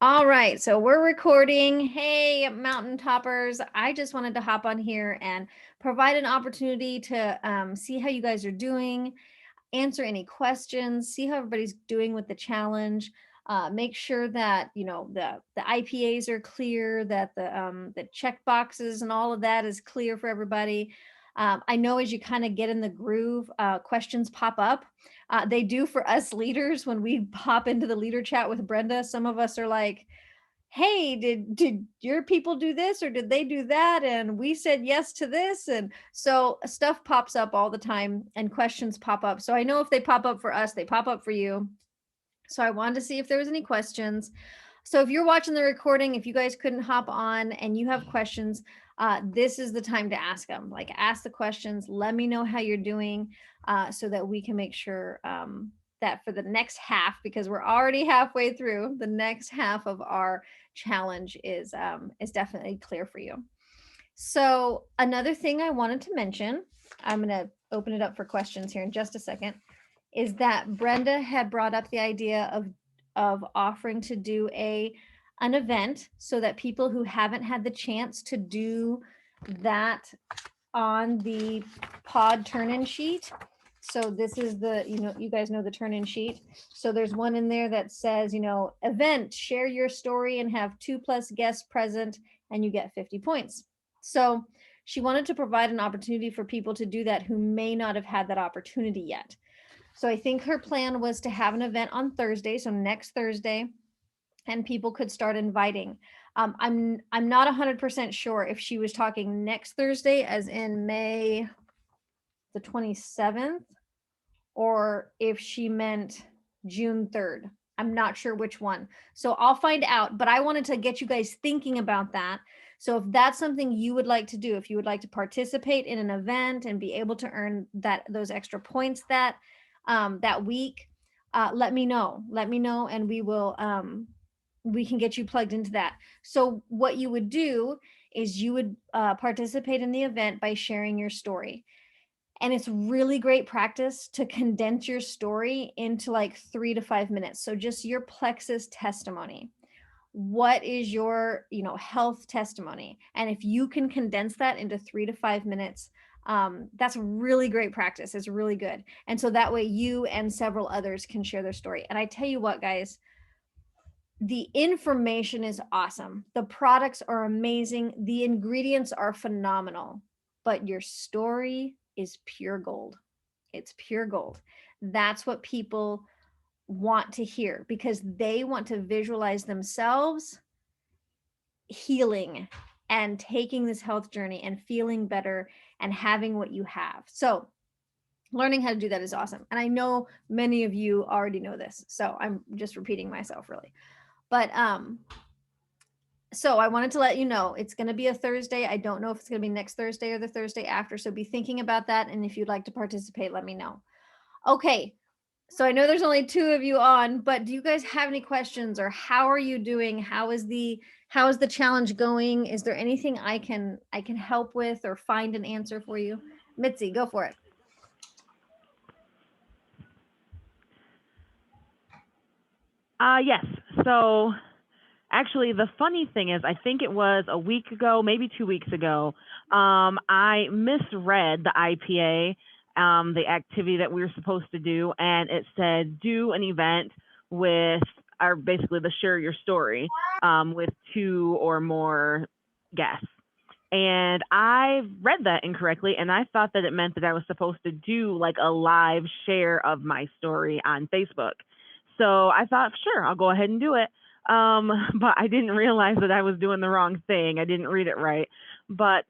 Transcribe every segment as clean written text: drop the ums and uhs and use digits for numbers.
All right, so we're recording. Hey, mountain toppers. I just wanted to hop on here and provide an opportunity to see how you guys are doing, answer any questions, see how everybody's doing with the challenge. Make sure that the IPAs are clear, that the check boxes and all of that is clear for everybody. I know as you kind of get in the groove, questions pop up. They do for us leaders when we hop into the leader chat with Brenda. Some of us are like, hey, did your people do this or did they do that, and we said yes to this, and so stuff pops up all the time and questions pop up. So I know if they pop up for us, they pop up for you. So I wanted to see if there was any questions. So if you're watching the recording, if you guys couldn't hop on and you have questions, this is the time to ask them. Like, ask the questions, let me know how you're doing, so that we can make sure that for the next half, because we're already halfway through, the next half of our challenge is definitely clear for you. So another thing I wanted to mention, I'm going to open it up for questions here in just a second, is that Brenda had brought up the idea of offering to do an event so that people who haven't had the chance to do that on the pod turn-in sheet. So this is you guys know the turn-in sheet. So there's one in there that says, event, share your story and have 2+ guests present and you get 50 points. So she wanted to provide an opportunity for people to do that who may not have had that opportunity yet. So I think her plan was to have an event on Thursday, so next Thursday, and people could start inviting. I'm not 100% sure if she was talking next Thursday, as in May the 27th, or if she meant June 3rd. I'm not sure which one. So I'll find out, but I wanted to get you guys thinking about that. So if that's something you would like to do, if you would like to participate in an event and be able to earn those extra points that week, let me know. Let me know, and we can get you plugged into that. So what you would do is you would participate in the event by sharing your story. And it's really great practice to condense your story into like 3 to 5 minutes. So just your plexus testimony. What is your, health testimony? And if you can condense that into 3 to 5 minutes, that's really great practice. It's really good. And so that way you and several others can share their story. And I tell you what, guys, the information is awesome. The products are amazing. The ingredients are phenomenal, but your story is pure gold. It's pure gold. That's what people want to hear, because they want to visualize themselves healing and taking this health journey and feeling better and having what you have. So learning how to do that is awesome. And I know many of you already know this, so I'm just repeating myself really. But so I wanted to let you know it's going to be a Thursday. I don't know if it's going to be next Thursday or the Thursday after, so be thinking about that, and if you'd like to participate, let me know. Okay, so I know there's only 2 of you on, but do you guys have any questions, or how are you doing? How is the challenge going? Is there anything I can help with or find an answer for you? Mitzi, go for it. Yes. So actually, the funny thing is, I think it was a week ago, maybe 2 weeks ago, I misread the IPA, the activity that we were supposed to do, and it said do an event with, or basically the share your story, with 2 or more guests. And I read that incorrectly, and I thought that it meant that I was supposed to do like a live share of my story on Facebook. So I thought, sure, I'll go ahead and do it. But I didn't realize that I was doing the wrong thing. I didn't read it right. But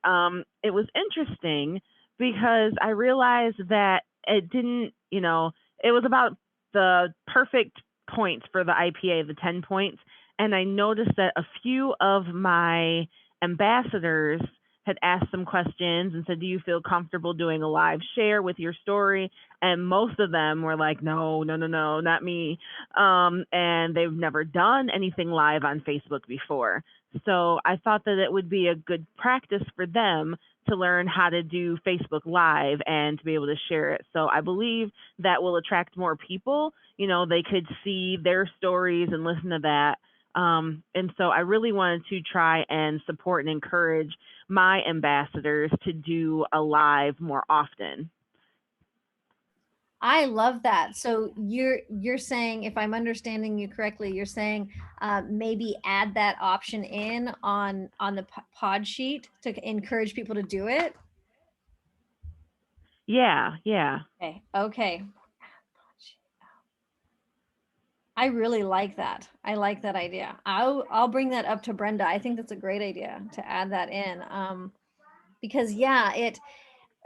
it was interesting because I realized that it didn't, it was about the perfect points for the IPA, the 10 points. And I noticed that a few of my ambassadors had asked some questions and said, do you feel comfortable doing a live share with your story? And most of them were like, no, no, no, no, not me. And they've never done anything live on Facebook before. So I thought that it would be a good practice for them to learn how to do Facebook Live and to be able to share it. So I believe that will attract more people. They could see their stories and listen to that. And so I really wanted to try and support and encourage my ambassadors to do a live more often. I love that. So you're saying, if I'm understanding you correctly, you're saying maybe add that option in on the pod sheet to encourage people to do it. Yeah, yeah. Okay. Okay. I really like that. I like that idea. I'll bring that up to Brenda. I think that's a great idea to add that in. Because yeah,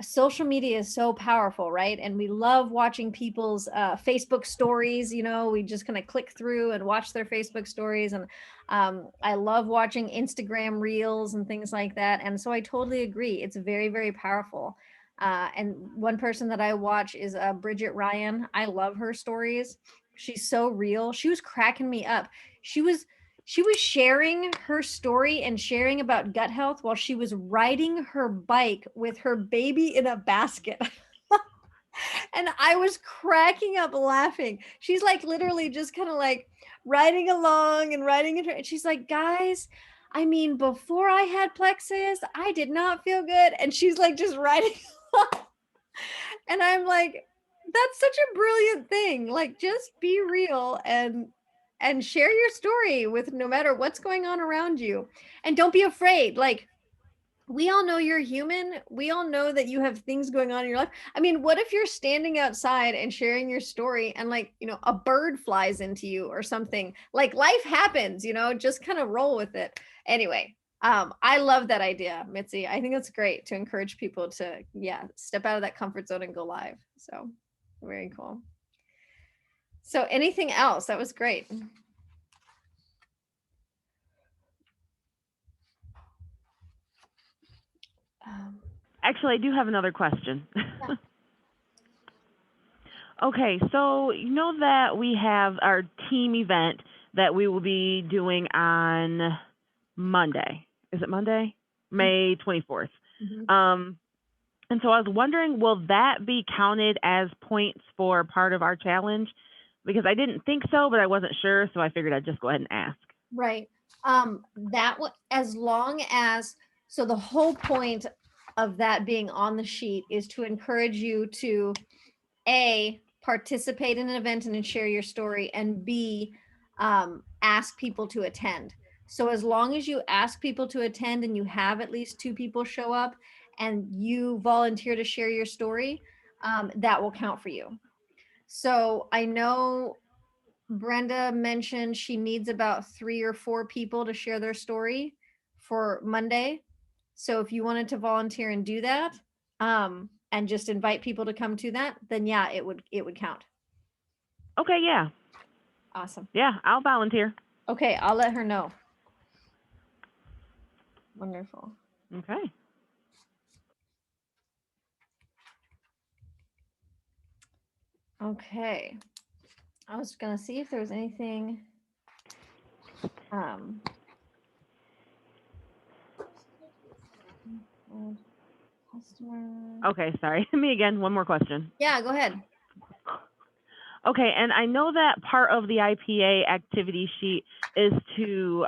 social media is so powerful, right? And we love watching people's Facebook stories. We just kind of click through and watch their Facebook stories. And I love watching Instagram reels and things like that. And so I totally agree. It's very, very powerful. And one person that I watch is Bridget Ryan. I love her stories. She's so real. She was cracking me up. She was sharing her story and sharing about gut health while she was riding her bike with her baby in a basket. And I was cracking up laughing. She's like literally just kind of like riding along and riding in her. And she's like, guys, I mean, before I had plexus, I did not feel good. And she's like just riding along. And I'm like, that's such a brilliant thing. Like, just be real and share your story with no matter what's going on around you. And don't be afraid. Like, we all know you're human. We all know that you have things going on in your life. I mean, what if you're standing outside and sharing your story and like, a bird flies into you or something? Like, life happens, just kind of roll with it. Anyway, I love that idea, Mitzi. I think that's great to encourage people to, step out of that comfort zone and go live. So very cool. So anything else? That was great. Actually, I do have another question. Yeah. Okay, so you know that we have our team event that we will be doing on Monday. Is it Monday? May 24th. Mhm. And so I was wondering, will that be counted as points for part of our challenge? Because I didn't think so, but I wasn't sure, so I figured I'd just go ahead and ask. Right. As long as, so the whole point of that being on the sheet is to encourage you to A, participate in an event and share your story, and B, ask people to attend. So as long as you ask people to attend and you have at least 2 people show up and you volunteer to share your story, that will count for you. So I know Brenda mentioned she needs about 3 or 4 people to share their story for Monday. So if you wanted to volunteer and do that, and just invite people to come to that, then yeah, it would count. Okay, yeah. Awesome. Yeah, I'll volunteer. Okay, I'll let her know. Wonderful. Okay. Okay. I was gonna see if there was anything. Customer. Okay, sorry. Me again. One more question. Yeah, go ahead. Okay, and I know that part of the IPA activity sheet is to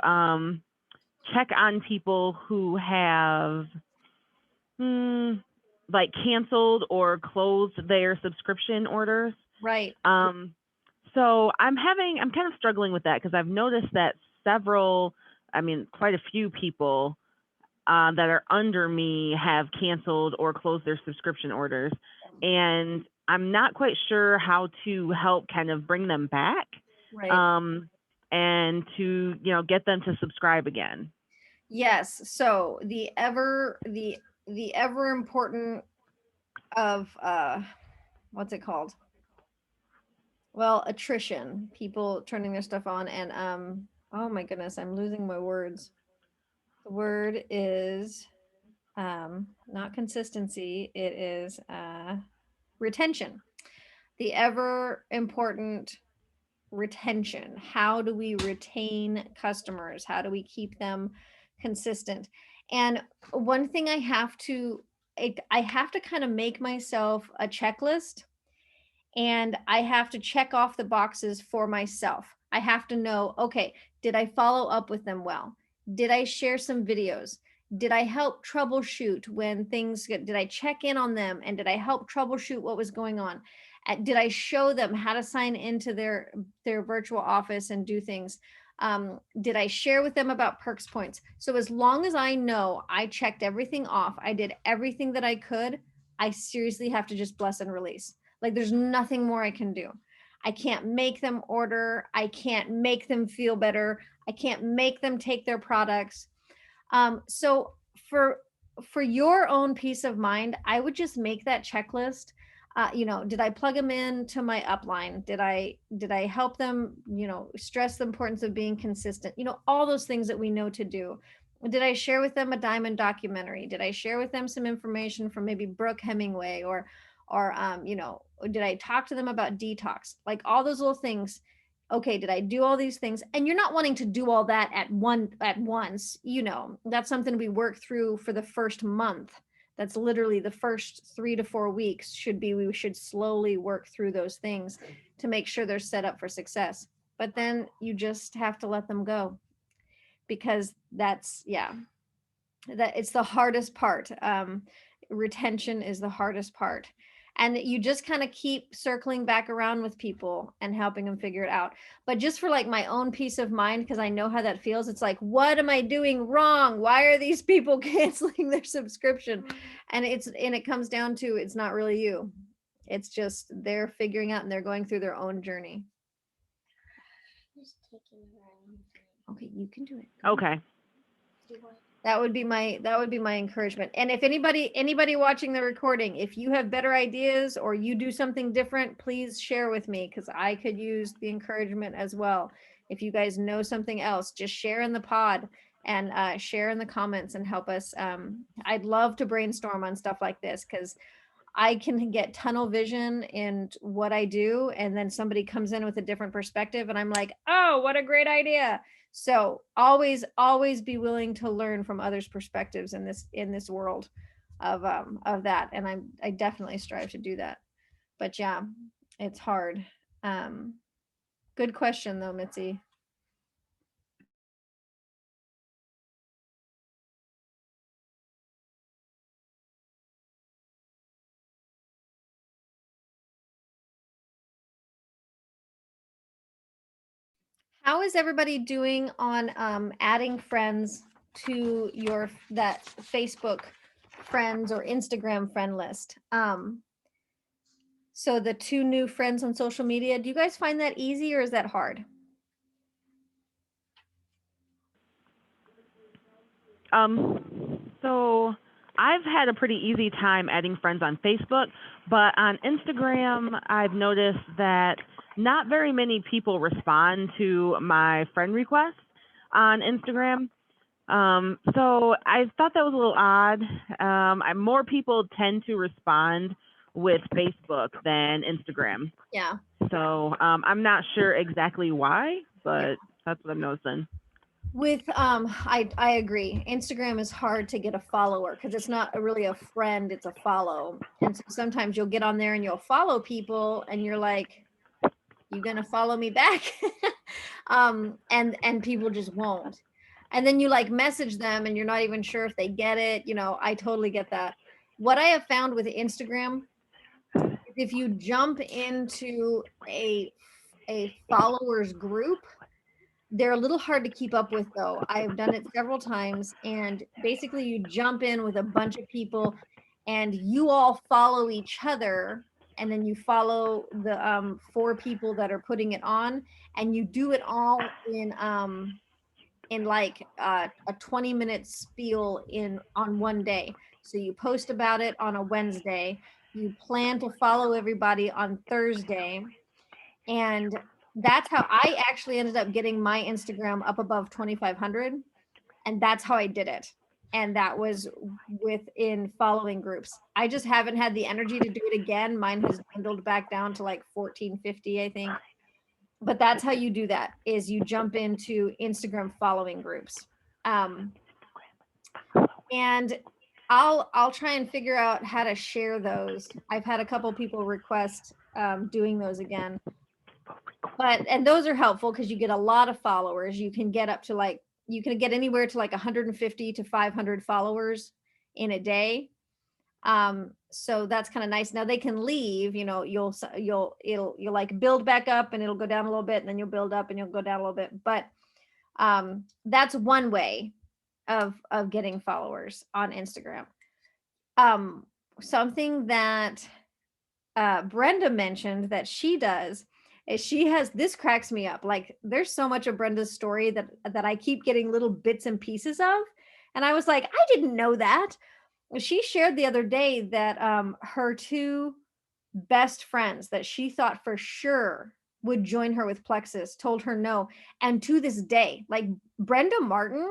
check on people who have like canceled or closed their subscription orders. Right. So I'm kind of struggling with that because I've noticed that quite a few people that are under me have canceled or closed their subscription orders. And I'm not quite sure how to help kind of bring them back. Right. And to, get them to subscribe again. Yes. So the ever important of what's it called? Well, attrition, people turning their stuff on, and oh my goodness, I'm losing my words. The word is not consistency, it is retention. The ever important retention. How do we retain customers? How do we keep them consistent? And one thing I have to kind of make myself a checklist, and I have to check off the boxes for myself. I have to know, okay, did I follow up with them well? Did I share some videos? Did I help troubleshoot when things get, did I check in on them and did I help troubleshoot what was going on? Did I show them how to sign into their virtual office and do things? Did I share with them about perks points? So as long as I know I checked everything off, I did everything that I could, I seriously have to just bless and release. Like there's nothing more I can do. I can't make them order. I can't make them feel better. I can't make them take their products. So for your own peace of mind, I would just make that checklist. Did I plug them in to my upline? Did I help them, stress the importance of being consistent? All those things that we know to do. Did I share with them a diamond documentary? Did I share with them some information from maybe Brooke Hemingway or did I talk to them about detox? Like all those little things. Okay, did I do all these things? And you're not wanting to do all that at once. That's something we work through for the first month. That's literally the first 3 to 4 weeks we should slowly work through those things to make sure they're set up for success. But then you just have to let them go because that it's the hardest part. Retention is the hardest part. And you just kind of keep circling back around with people and helping them figure it out. But just for like my own peace of mind, because I know how that feels, it's like, what am I doing wrong? Why are these people canceling their subscription? And it comes down to, it's not really you. It's just they're figuring out and they're going through their own journey. Okay, you can do it. Okay. That would be my encouragement. And if anybody watching the recording, if you have better ideas or you do something different, please share with me because I could use the encouragement as well. If you guys know something else, just share in the pod and share in the comments and help us. I'd love to brainstorm on stuff like this because I can get tunnel vision in what I do, and then somebody comes in with a different perspective, and I'm like, oh, what a great idea. So always be willing to learn from others' perspectives in this world of that, and I definitely strive to do that. But yeah, it's hard. Good question though, Mitzi. How is everybody doing on adding friends to that Facebook friends or Instagram friend list? So the 2 new friends on social media, do you guys find that easy or is that hard? So I've had a pretty easy time adding friends on Facebook, but on Instagram, I've noticed that not very many people respond to my friend requests on Instagram. So I thought that was a little odd. More people tend to respond with Facebook than Instagram. Yeah. So I'm not sure exactly why, but that's what I'm noticing. With I agree. Instagram is hard to get a follower because it's not really a friend, it's a follow. And so sometimes you'll get on there and you'll follow people and you're like, you gonna follow me back? And people just won't. And then you like message them and you're not even sure if they get it. I totally get that. What I have found with Instagram, if you jump into a followers group, they're a little hard to keep up with though. I've done it several times and basically you jump in with a bunch of people and you all follow each other and then you follow the 4 people that are putting it on and you do it all in like a 20-minute spiel on one day. So you post about it on a Wednesday, you plan to follow everybody on Thursday, and that's how I actually ended up getting my Instagram up above 2,500. And that's how I did it. And that was within following groups. I just haven't had the energy to do it again. Mine has dwindled back down to like 1,450, I think. But that's how you do that, is you jump into Instagram following groups. And I'll try and figure out how to share those. I've had a couple people request doing those again. and those are helpful because you get a lot of followers. You can get up to like, you can get anywhere to like 150 to 500 followers in a day. So that's kind of nice. Now they can leave, you know, you'll like build back up and it'll go down a little bit, and then you'll build up and you'll go down a little bit. But that's one way of getting followers on Instagram. Something that Brenda mentioned that she does is she has, this cracks me up. Like there's so much of Brenda's story that I keep getting little bits and pieces of. And I was like, I didn't know that. She shared the other day that her two best friends that she thought for sure would join her with Plexus told her no. And to this day, like Brenda Martin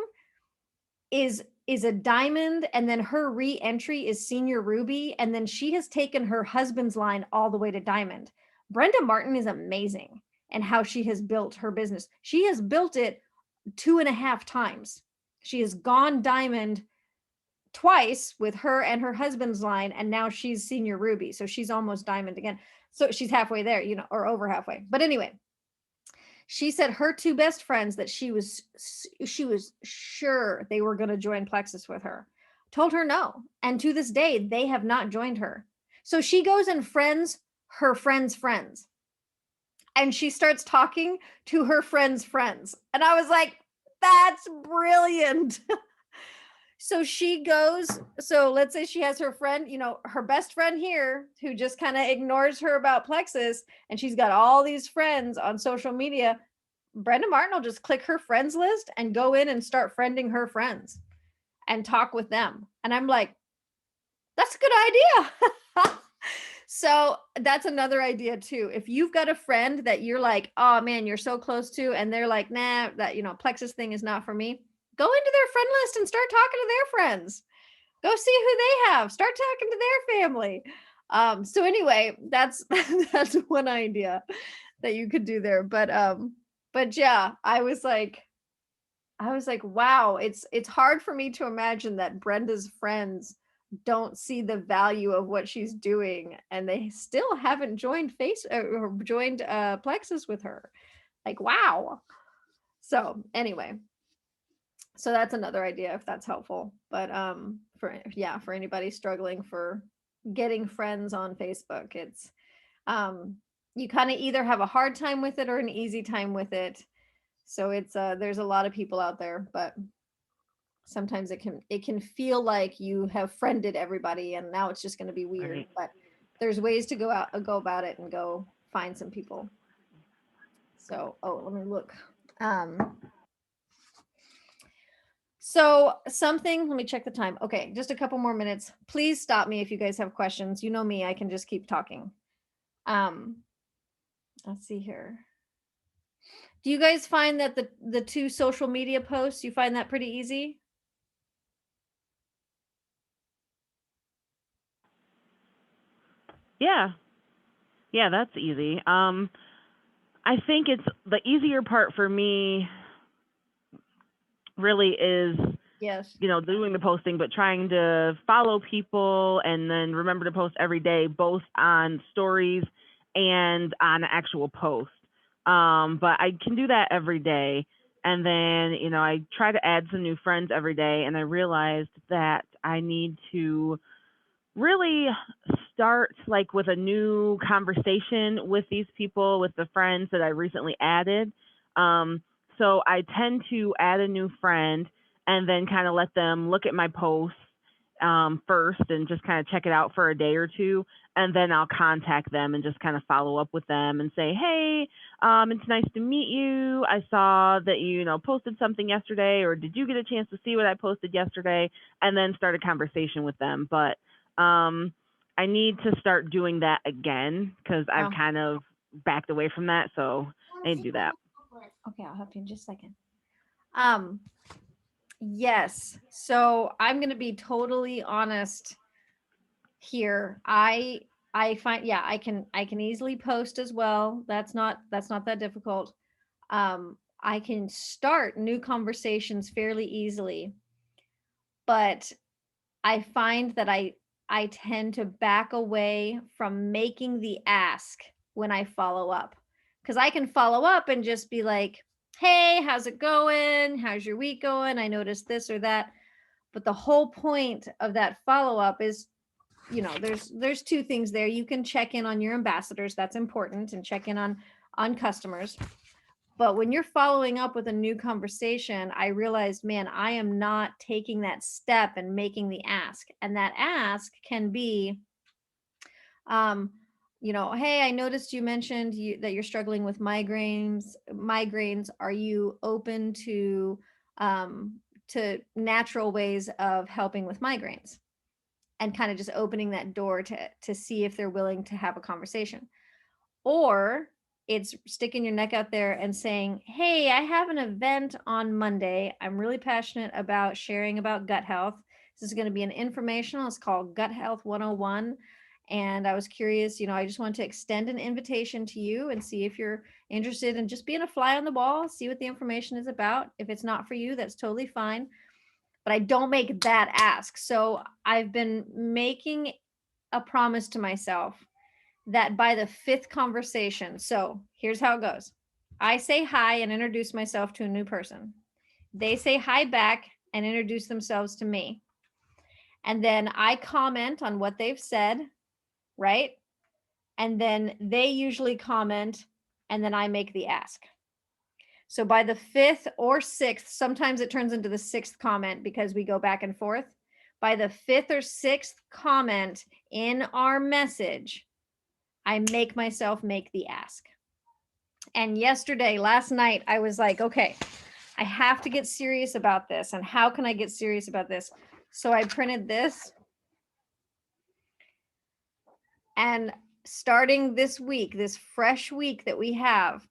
is a diamond, and then her re-entry is senior ruby, and then she has taken her husband's line all the way to diamond. Brenda Martin is amazing and how she has built her business. She has built it 2.5 times. She has gone diamond twice with her and her husband's line, and now she's senior ruby, so she's almost diamond again. So she's halfway there, you know, or over halfway. But anyway, she said her two best friends that she was sure they were going to join Plexus with her told her no, and to this day they have not joined her. So she goes and friends her friends' friends, and she starts talking to her friends' friends, and I was like, that's brilliant. So she goes, so let's say she has her friend, you know, her best friend here who just kind of ignores her about Plexus, and she's got all these friends on social media. Brenda Martin will just click her friends list and go in and start friending her friends and talk with them. And I'm like, that's a good idea. So that's another idea too. If you've got a friend that you're like, oh man, you're so close to, and they're like, nah, that, you know, Plexus thing is not for me, go into their friend list and start talking to their friends. Go see who they have. Start talking to their family. So anyway, that's that's one idea that you could do there. But yeah, I was like, wow, it's hard for me to imagine that Brenda's friends don't see the value of what she's doing, and they still haven't joined or joined Plexus with her. Like, wow. So anyway, so that's another idea if that's helpful. But for anybody struggling for getting friends on Facebook, it's you kind of either have a hard time with it or an easy time with it. So it's there's a lot of people out there, but sometimes it can feel like you have friended everybody and now it's just going to be weird. Right. But there's ways to go about it and go find some people. So let me look. So something, let me check the time. Okay, just a couple more minutes. Please stop me if you guys have questions. You know me, I can just keep talking. Let's see here. Do you guys find that the two social media posts, you find that pretty easy? Yeah, that's easy. I think it's the easier part for me really is, Yes. you know, doing the posting, but trying to follow people and then remember to post every day, both on stories and on an actual post. But I can do that every day. And then, you know, I try to add some new friends every day. And I realized that I need to really start like with a new conversation with these people, with the friends that I recently added. So I tend to add a new friend and then kind of let them look at my posts first and just kind of check it out for a day or two. And then I'll contact them and just kind of follow up with them and say, hey, it's nice to meet you. I saw that you know, posted something yesterday, or did you get a chance to see what I posted yesterday? And then start a conversation with them. But I need to start doing that again because I've kind of backed away from that. So I need to do that. Okay, I'll help you in just a second. Yes. So I'm going to be totally honest here. I find, yeah, I can easily post as well. That's not that difficult. I can start new conversations fairly easily, but I find that I tend to back away from making the ask when I follow up. because I can follow up and just be like, hey, how's it going? How's your week going? I noticed this or that. But the whole point of that follow up is, there's two things there. You can check in on your ambassadors, that's important, and check in on customers. But when you're following up with a new conversation, I realized, man, I am not taking that step and making the ask. And that ask can be, hey, I noticed you mentioned that you're struggling with migraines. Are you open to natural ways of helping with migraines? And kind of just opening that door to see if they're willing to have a conversation. Or it's sticking your neck out there and saying, hey, I have an event on Monday. I'm really passionate about sharing about gut health. This is going to be an informational. It's called Gut Health 101. And I was curious, I just want to extend an invitation to you and see if you're interested in just being a fly on the wall, see what the information is about. If it's not for you, that's totally fine. But I don't make that ask. So I've been making a promise to myself that by the 5th conversation, so here's how it goes. I say hi and introduce myself to a new person. They say hi back and introduce themselves to me. And then I comment on what they've said, right? And then they usually comment, and then I make the ask. So by the 5th or 6th, sometimes it turns into the 6th comment because we go back and forth. By the 5th or 6th comment in our message, I make myself make the ask. And last night, I was like, okay, I have to get serious about this. And how can I get serious about this? So I printed this. And starting this week, this fresh week that we have,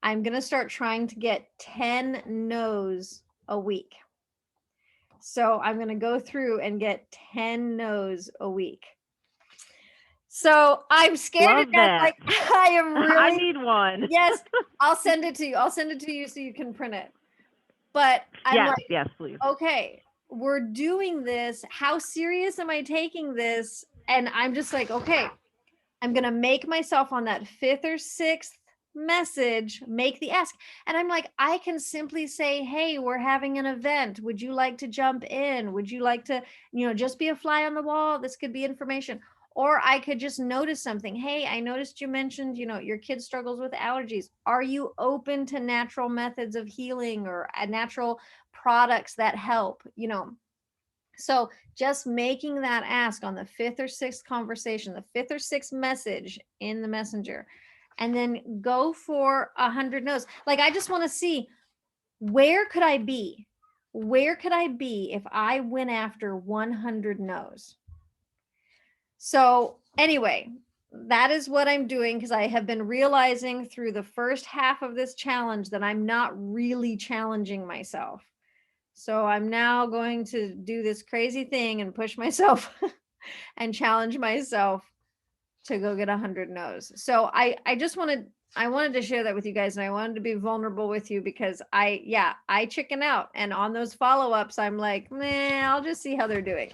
I'm going to start trying to get 10 no's a week. So I'm going to go through and get 10 no's a week. So I'm scared to death. Like, I am really. I need one. Yes, I'll send it to you. I'll send it to you so you can print it. But I'm yes, please. Okay, we're doing this. How serious am I taking this? And I'm just like, okay, I'm going to make myself on that 5th or 6th message, make the ask. And I'm like, I can simply say, hey, we're having an event. Would you like to jump in? Would you like to, just be a fly on the wall? This could be information. Or I could just notice something. Hey, I noticed you mentioned, your kid struggles with allergies. Are you open to natural methods of healing or natural products that help? So just making that ask on the 5th or 6th conversation, the 5th or 6th message in the messenger, and then go for 100 no's. Like, I just want to see, where could I be? Where could I be if I went after 100 no's? So anyway, that is what I'm doing, because I have been realizing through the first half of this challenge that I'm not really challenging myself. So I'm now going to do this crazy thing and push myself and challenge myself to go get 100 no's. So I wanted to share that with you guys, and I wanted to be vulnerable with you because I chicken out, and on those follow-ups, I'm like, man, I'll just see how they're doing.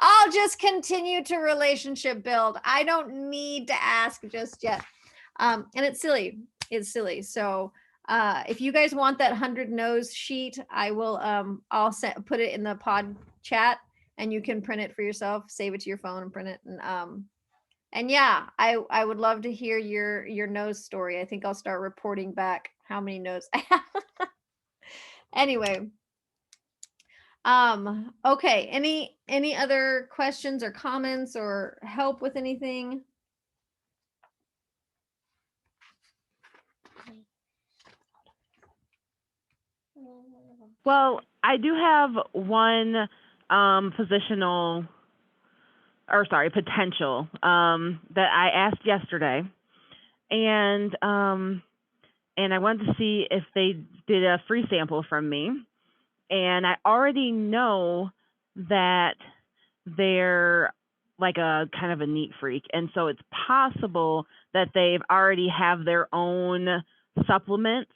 I'll just continue to relationship build. I don't need to ask just yet. And it's silly. It's silly. So if you guys want that 100 no's sheet, I will, I'll put it in the pod chat, and you can print it for yourself, save it to your phone and print it. And yeah, I would love to hear your nose story. I think I'll start reporting back how many no's I have. Anyway. Okay. Any other questions or comments or help with anything? Well, I do have one potential that I asked yesterday, and I wanted to see if they did a free sample from me, and I already know that they're like a kind of a neat freak, and so it's possible that they've already have their own supplements.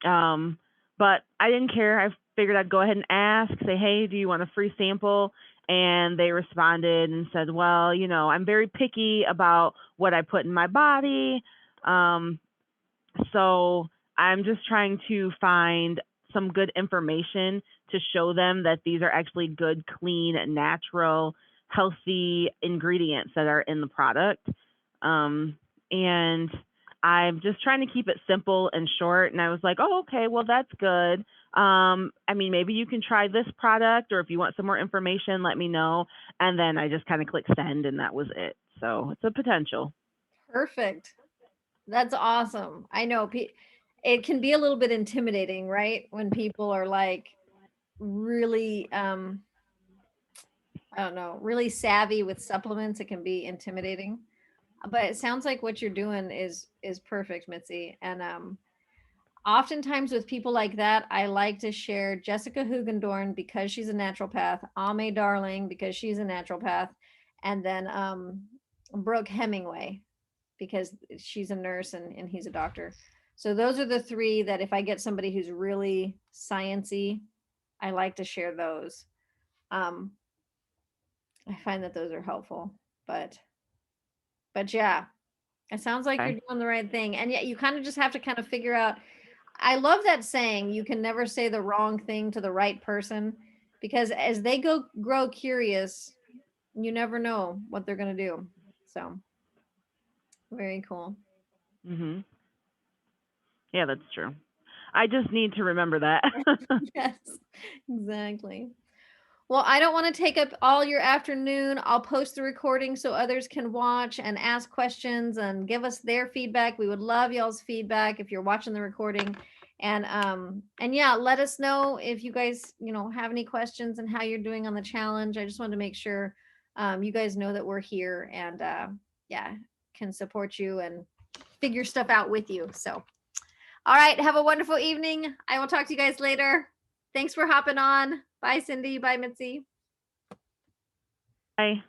But I didn't care. I figured I'd go ahead and ask, say, hey, do you want a free sample? And they responded and said, well, I'm very picky about what I put in my body. So I'm just trying to find some good information to show them that these are actually good, clean, natural, healthy ingredients that are in the product. And I'm just trying to keep it simple and short. And I was like, oh, okay, well, that's good. I mean, maybe you can try this product, or if you want some more information, let me know. And then I just kind of clicked send, and that was it. So it's a potential. Perfect. That's awesome. I know it can be a little bit intimidating, right? When people are like really I don't know, really savvy with supplements, it can be intimidating. But it sounds like what you're doing is perfect, Mitzi. And oftentimes with people like that, I like to share Jessica Hugendorn because she's a naturopath, Ame Darling because she's a naturopath, and then Brooke Hemingway because she's a nurse and he's a doctor. So those are the three that if I get somebody who's really sciency, I like to share those. Um, I find that those are helpful. But yeah, it sounds like you're Okay. doing the right thing. And yet you kind of just have to kind of figure out. I love that saying, you can never say the wrong thing to the right person because as they grow curious, you never know what they're going to do. So, very cool. Mhm. Yeah, that's true. I just need to remember that. Yes, exactly. Well, I don't want to take up all your afternoon. I'll post the recording so others can watch and ask questions and give us their feedback. We would love y'all's feedback if you're watching the recording. And yeah, let us know if you guys, have any questions and how you're doing on the challenge. I just wanted to make sure you guys know that we're here and yeah, can support you and figure stuff out with you. So, all right, have a wonderful evening. I will talk to you guys later. Thanks for hopping on. Bye, Cindy. Bye, Mitzi. Bye.